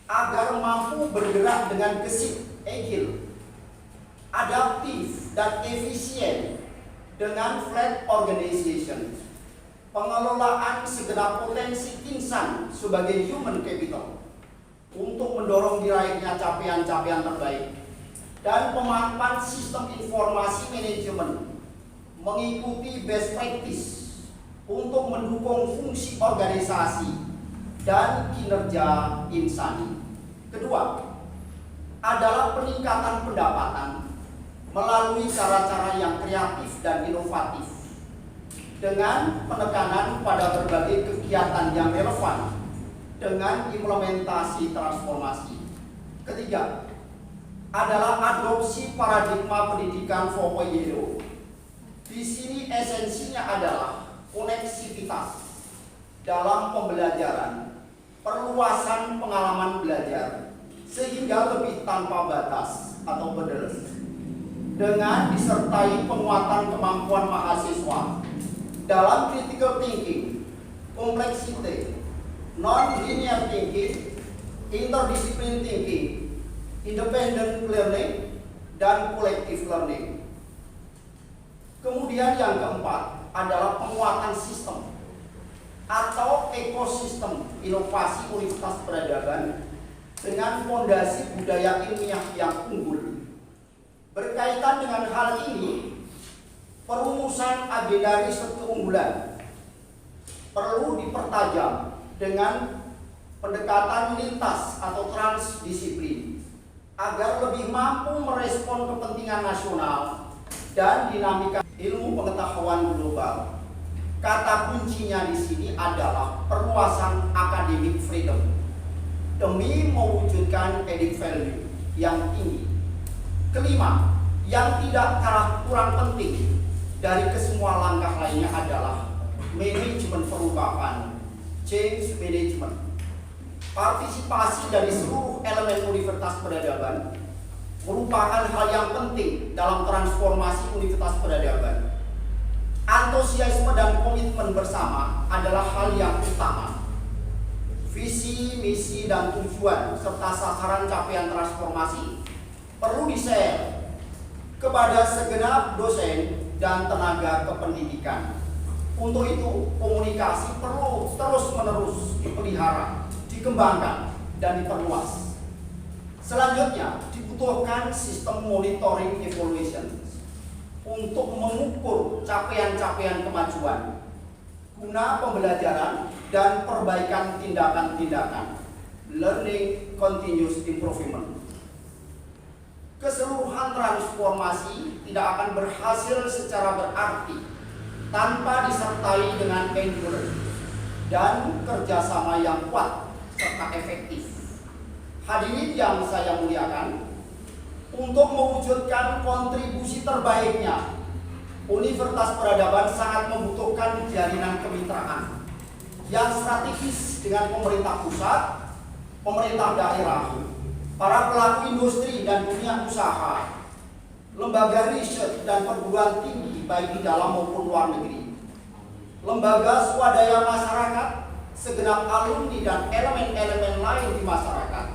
agar mampu bergerak dengan gesit, agile, adaptif, dan efisien dengan flat organization. Pengelolaan segenap potensi insan sebagai human capital untuk mendorong diraihnya capaian-capaian terbaik, dan pemanfaatan sistem informasi manajemen mengikuti best practice untuk mendukung fungsi organisasi dan kinerja insani. Kedua, adalah peningkatan pendapatan melalui cara-cara yang kreatif dan inovatif dengan penekanan pada berbagai kegiatan yang relevan dengan implementasi transformasi. Ketiga, adalah adopsi paradigma pendidikan 4.0. Di sini esensinya adalah koneksivitas dalam pembelajaran, perluasan pengalaman belajar sehingga lebih tanpa batas atau borderless, dengan disertai penguatan kemampuan mahasiswa dalam critical thinking, complexity, non-linear thinking, interdisciplinary thinking, independent learning, dan collective learning. Kemudian yang keempat adalah penguatan sistem atau ekosistem inovasi Universitas Peradaban dengan fondasi budaya ilmiah yang unggul. Berkaitan dengan hal ini, perumusan agenda riset keunggulan perlu dipertajam dengan pendekatan lintas atau transdisiplin agar lebih mampu merespon kepentingan nasional dan dinamika ilmu pengetahuan global. Kata kuncinya di sini adalah perluasan academic freedom demi mewujudkan added value yang tinggi. Kelima, yang tidak kalah kurang penting dari kesemua langkah lainnya adalah manajemen perubahan, change management. Partisipasi dari seluruh elemen Universitas Peradaban merupakan hal yang penting dalam transformasi Universitas Peradaban. Antusiasme dan komitmen bersama adalah hal yang utama. Visi, misi, dan tujuan serta sasaran capaian transformasi perlu di-share kepada segenap dosen dan tenaga kependidikan. Untuk itu, komunikasi perlu terus-menerus dipelihara, dikembangkan, dan diperluas. Selanjutnya, dibutuhkan sistem monitoring evaluation untuk mengukur capaian-capaian kemajuan guna pembelajaran dan perbaikan tindakan-tindakan learning continuous improvement. Keseluruhan transformasi tidak akan berhasil secara berarti tanpa disertai dengan endurance dan kerjasama yang kuat serta efektif. Hadirin yang saya muliakan, untuk mewujudkan kontribusi terbaiknya, Universitas Peradaban sangat membutuhkan jalinan kemitraan yang strategis dengan pemerintah pusat, pemerintah daerah, para pelaku industri dan dunia usaha, lembaga riset dan perguruan tinggi baik di dalam maupun luar negeri, lembaga swadaya masyarakat, segenap alumni dan elemen-elemen lain di masyarakat,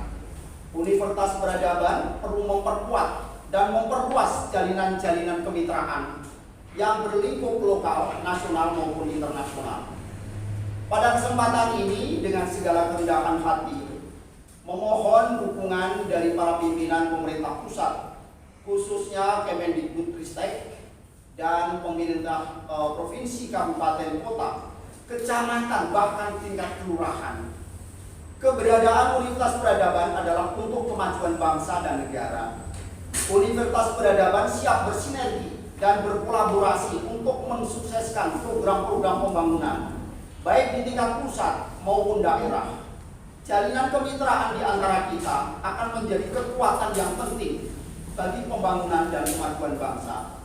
Universitas Peradaban perlu memperkuat dan memperluas jalinan-jalinan kemitraan yang berlingkup lokal, nasional maupun internasional. Pada kesempatan ini, dengan segala kerendahan hati, memohon dukungan dari para pimpinan pemerintah pusat, khususnya Kemendikbudristek dan pemerintah provinsi, kabupaten, kota, kecamatan, bahkan tingkat kelurahan. Keberadaan Universitas Peradaban adalah untuk kemajuan bangsa dan negara. Universitas Peradaban siap bersinergi dan berkolaborasi untuk mensukseskan program-program pembangunan, baik di tingkat pusat maupun daerah. Jalinan kemitraan di antara kita akan menjadi kekuatan yang penting bagi pembangunan dan kemajuan bangsa.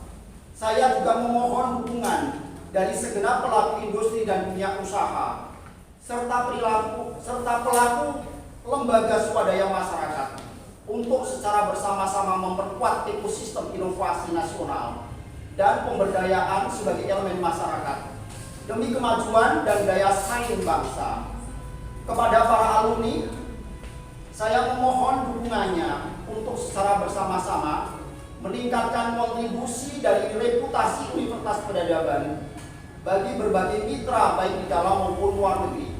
Saya juga memohon dukungan dari segenap pelaku industri dan dunia usaha, serta pelaku lembaga swadaya masyarakat untuk secara bersama-sama memperkuat ekosistem inovasi nasional dan pemberdayaan sebagai elemen masyarakat demi kemajuan dan daya saing bangsa. Kepada para alumni, saya memohon dukungannya untuk secara bersama-sama meningkatkan kontribusi dari reputasi Universitas Peradaban bagi berbagai mitra baik di dalam maupun luar negeri.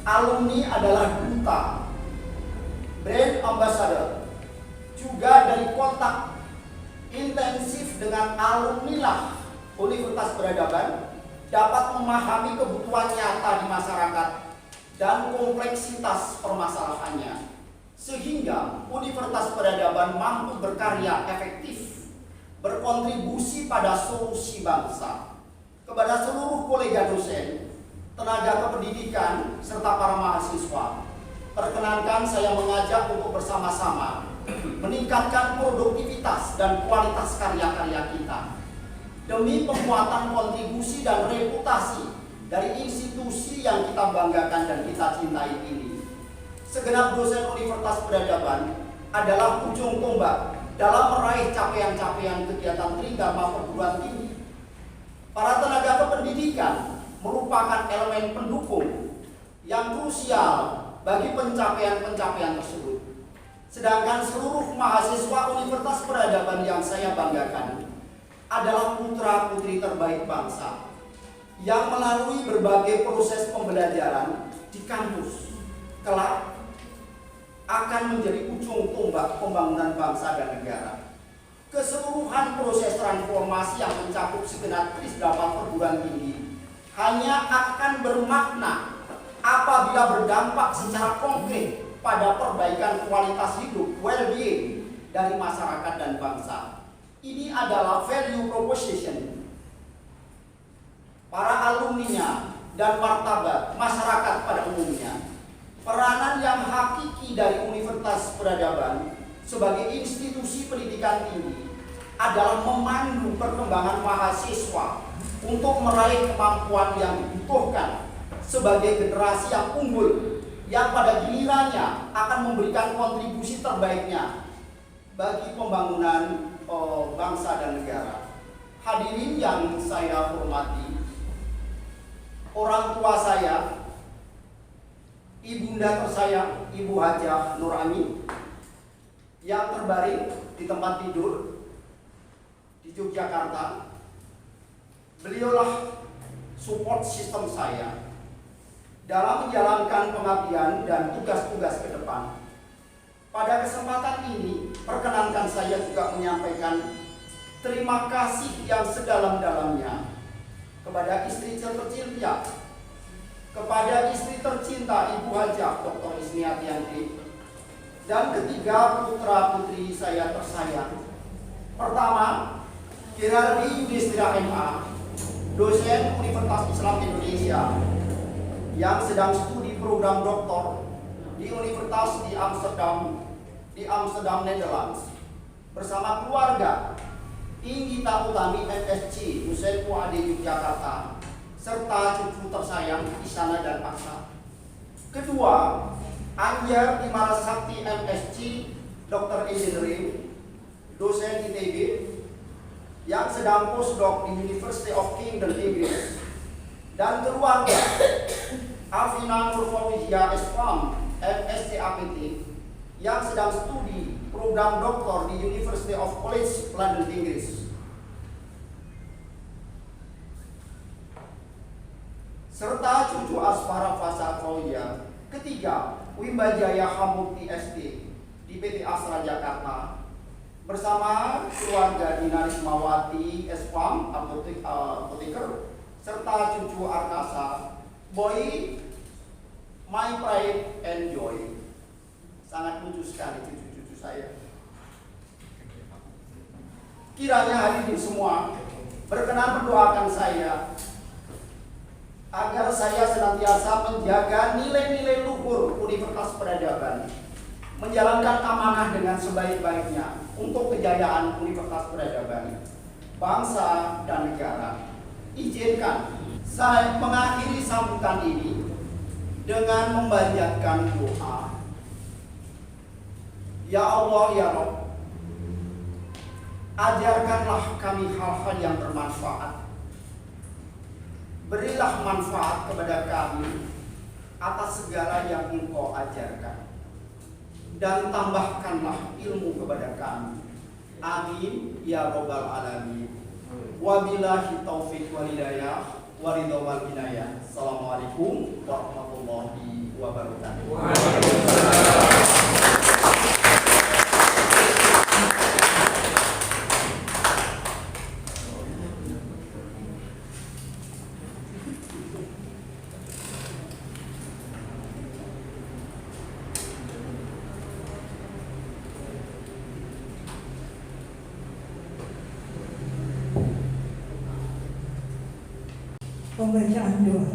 Alumni adalah duta, brand ambassador, juga dari kontak intensif dengan alumni lah Universitas Peradaban dapat memahami kebutuhan nyata di masyarakat dan kompleksitas permasalahannya, sehingga Universitas Peradaban mampu berkarya efektif, berkontribusi pada solusi bangsa. Kepada seluruh kolega dosen, tenaga kependidikan, serta para mahasiswa, perkenankan saya mengajak untuk bersama-sama meningkatkan produktivitas dan kualitas karya-karya kita demi penguatan kontribusi dan reputasi dari institusi yang kita banggakan dan kita cintai ini. Segenap dosen Universitas Peradaban adalah ujung tombak dalam meraih capaian-capaian kegiatan Tridharma perguruan tinggi. Para tenaga kependidikan merupakan elemen pendukung yang krusial bagi pencapaian-pencapaian tersebut. Sedangkan seluruh mahasiswa Universitas Peradaban yang saya banggakan adalah putra-putri terbaik bangsa yang melalui berbagai proses pembelajaran di kampus kelak akan menjadi ujung tombak pembangunan bangsa dan negara. Keseluruhan proses transformasi yang mencakup segenap Tridharma perguruan tinggi hanya akan bermakna apabila berdampak secara konkret pada perbaikan kualitas hidup, well-being dari masyarakat dan bangsa. Ini adalah value proposition para alumninya dan martabat masyarakat pada umumnya. Peranan yang hakiki dari Universitas Peradaban sebagai institusi pendidikan tinggi adalah memandu perkembangan mahasiswa untuk meraih kemampuan yang dibutuhkan sebagai generasi yang unggul yang pada gilirannya akan memberikan kontribusi terbaiknya bagi pembangunan bangsa dan negara. Hadirin yang saya hormati, orang tua saya, ibunda tersayang, Ibu Hajah Nur Ami, yang terbaring di tempat tidur di Yogyakarta. Beliaulah support system saya dalam menjalankan pengabdian dan tugas-tugas ke depan. Pada kesempatan ini, perkenankan saya juga menyampaikan terima kasih yang sedalam-dalamnya kepada istri tercinta, kepada istri tercinta Ibu Hajah Dr. Ismiati, dan ketiga putra-putri saya tersayang. Pertama, Kirardi Yudhistira MA, dosen Universitas Islam Indonesia yang sedang studi program doktor di Universitas di Amsterdam, Netherlands, bersama keluarga Inggita Utami MSc Dosen UAD Yogyakarta, serta cucu tersayang Isana dan Aksa. Kedua, Anjar Imarasakti MSc Dr. Engineering, dosen ITB yang sedang postdoc di University of Kingdom Inggris, dan keluarga Afi Aminah Nur Fauzia S.Pharm MSc APT yang sedang studi program doktor di University of College London, Inggris. Serta cucu Asfara Fasa Fauzia. Ketiga, Wimba Jaya Hamukti SD di PT Astra Jakarta bersama keluarga Dinaris Mawati S.Pharm apoteker serta cucu Arkasa Boy My Pride and Joy. Sangat lucu sekali cucu-cucu saya. Kiranya hadirin semua berkenan mendoakan saya agar saya senantiasa menjaga nilai-nilai luhur Universitas Peradaban, menjalankan amanah dengan sebaik-baiknya untuk kejayaan Universitas Peradaban, bangsa dan negara. Izinkan saya mengakhiri sambutan ini dengan memanjatkan doa. Ya Allah, ya Rabb, ajarkanlah kami hal-hal yang bermanfaat. Berilah manfaat kepada kami atas segala yang Engkau ajarkan, dan tambahkanlah ilmu kepada kami. Amin ya Rabbal Alamin. Wabillahi taufiq wal hidayah wa ridha wal inayah. Assalamualaikum warahmatullahi wabarakatuh. Pembacaan doa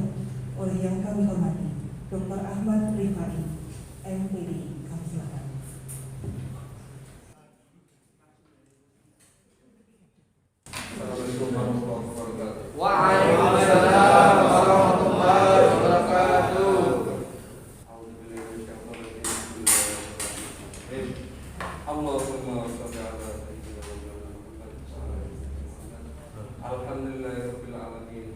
oleh yang kami hormati Dr. Ahmad Rifai, MPD. Kami silakan. Assalamualaikum warahmatullahi wabarakatuh. Waalaikumsalam warahmatullahi wabarakatuh. Allahumma shalli ala sayyidina Muhammad. Alhamdulillahirabbil alamin.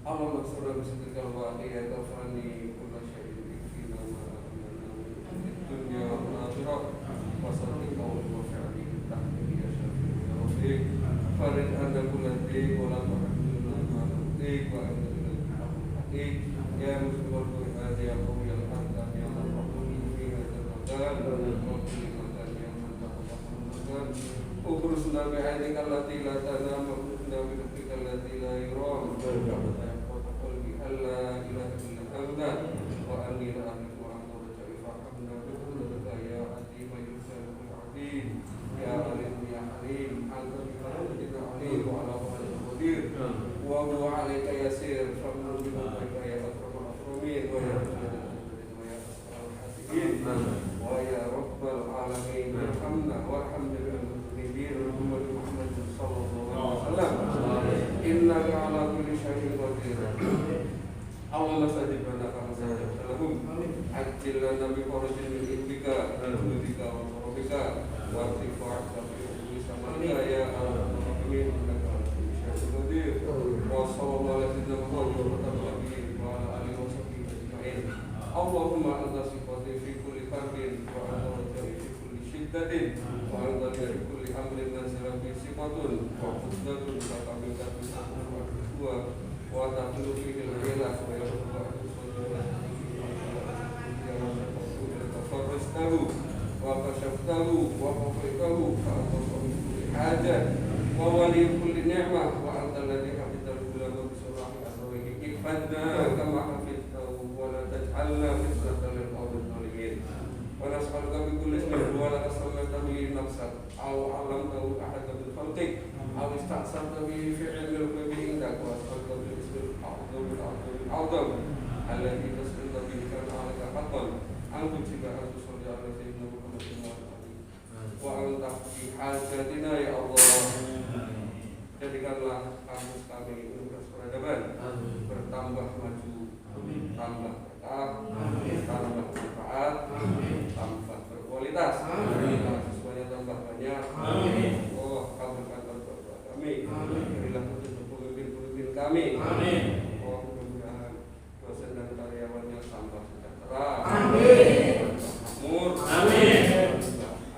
Allahumma surah bisikal wahiyah tafani kulla syai'in fina ma'amana dunya wa akhirah wa salli qawli wa fi'li tahmidi ya syafi'i ya rabbi farid anda kulladhi wa la tahmiduna ma'amdik wa amdina haqiq ya muslimul qur'an ya qawmi al-hantan ya al-rahmani fi hadzal makan wa kulli makan ya man ta'ala ukurusna bi'ainika allati la tanam wa ukurusna bi'ainika allati la yuram la ilaha illa anta wa anni la amliku an turja fahamna bi qudratika ya atim yusallu al-adim ya alim ya halim anta bi rahmatika alim wa ala kulli qadir wa huwa alayka yasir famnu bi rabbika ya akramul akramin wa ya wa ya rabbal alamin irhamna warhamna Muhammad sallallahu alaihi wasallam innaka ala kulli syai'in qadir. Allahumma sajib lana kama sajabta lahum ajil lana bi farajin min indika nudika wa rabbika wa tifa'ta bi samalika ya al-rahmin innaka ala kulli syai'in qadir. Wa sallallahu alaihi wa ala alihi wa sahbihi ajma'in. Allahumma anta sifati fi kulli fardin wa anta rajai fi kulli shiddatin wa anta fi kulli amrin nazala fi sifatun wa husnatun wa kamilka fi wa wa ta'ala fihi al-ghila wa yarzuqu tafarrastahu wa kashaftahu wa qafaitahu fa anta kulli hajat wa wali kulli ni'mah wa anta alladhi hafidhal ulama bi surahi azwaji ifadna kama hafidtahu wa la taj'alna fitnatan lil qawmil zalimin wa nas'aluka bi kulli ismin wa la tasallata bi nafsak aw 'allamtahu ahadan min khalqik aw ista'sarta bi fi'lil ghaibi indak wa as'aluka bi ismil a'zam alladhi tasbita bihi kana 'alaka haqqan an tujiba an tusalli ala sayyidina Muhammad wa an tahfi hajatina ya Allah. Jadikanlah kampus kami Universitas Peradaban bertambah maju, tambah berkah, tambah manfaat, tambah berkualitas, siswanya tambah banyak, kami. Amin. Oh, mudah-mudahan dosen dan karyawannya tambah sejahtera. Amin. Makmur. Amin.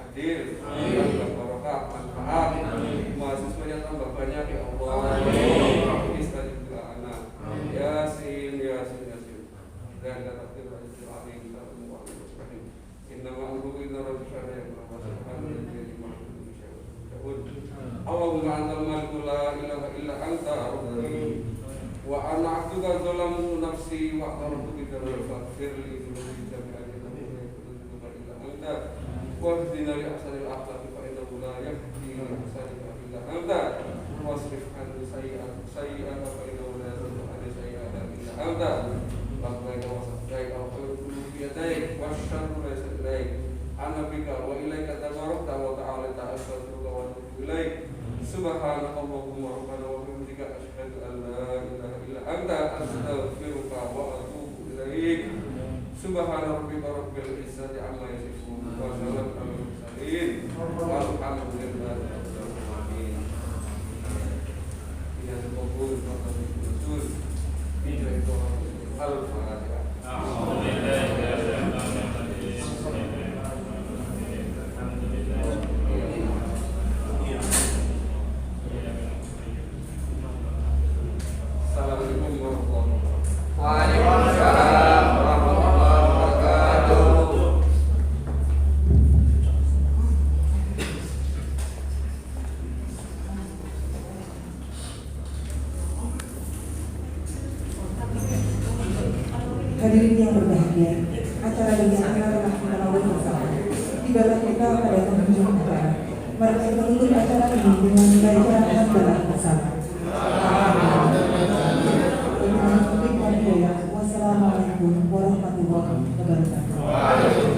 Adil. Amin. Tambah barokah, manfaat. Amin. Mahasiswanya tambah banyak ya Allah. Amin. Istri juga anak. Amin. Yasin, Yasin, Yasin. Dan kata firman Al-Alim, innama amruhu idza arada an Allahumma antal maliku la ilaha illa anta rabbi wa ana abduka zalamtu nafsi wa aqtartu bika faghfir li dhunubi jami'an innahu la yaghfiru illa anta wahdina li ahsanil akhlaqi fa innahu la yahdi li ahsaniha illa anta wasrif anni sayyi'ata fa innahu la yasrifu anni sayyi'ata illa anta labbaika wa sa'daika wa khairu kullu bi yadayk wa syarru laysa ilaik ana bika wa ilaika tabarakta wa ta'ala ta'astaghfiruka wa atubu ilaik subhanakallahumma rabbana wa bihamdika asyhadu an la ilaha illa anta astaghfiruka wa atubu ilaik subhana rabbika rabbil izzati amma yasifun wa salamun alal mursalin walhamdulillahi rabbil alamin. Ya Rabbul Rasul bila itu al-Fatihah. Assalamualaikum warahmatullahi wabarakatuh. Waalaikumsalam warahmatullahi wabarakatuh. Hadirin yang berbahagia, acara ini adalah melalui bersama. Tibalah kita pada penghujung acara. Mari kita tutup acara ini dengan bacaan hamdalah bersama. Wassalamualaikum warahmatullahi wabarakatuh.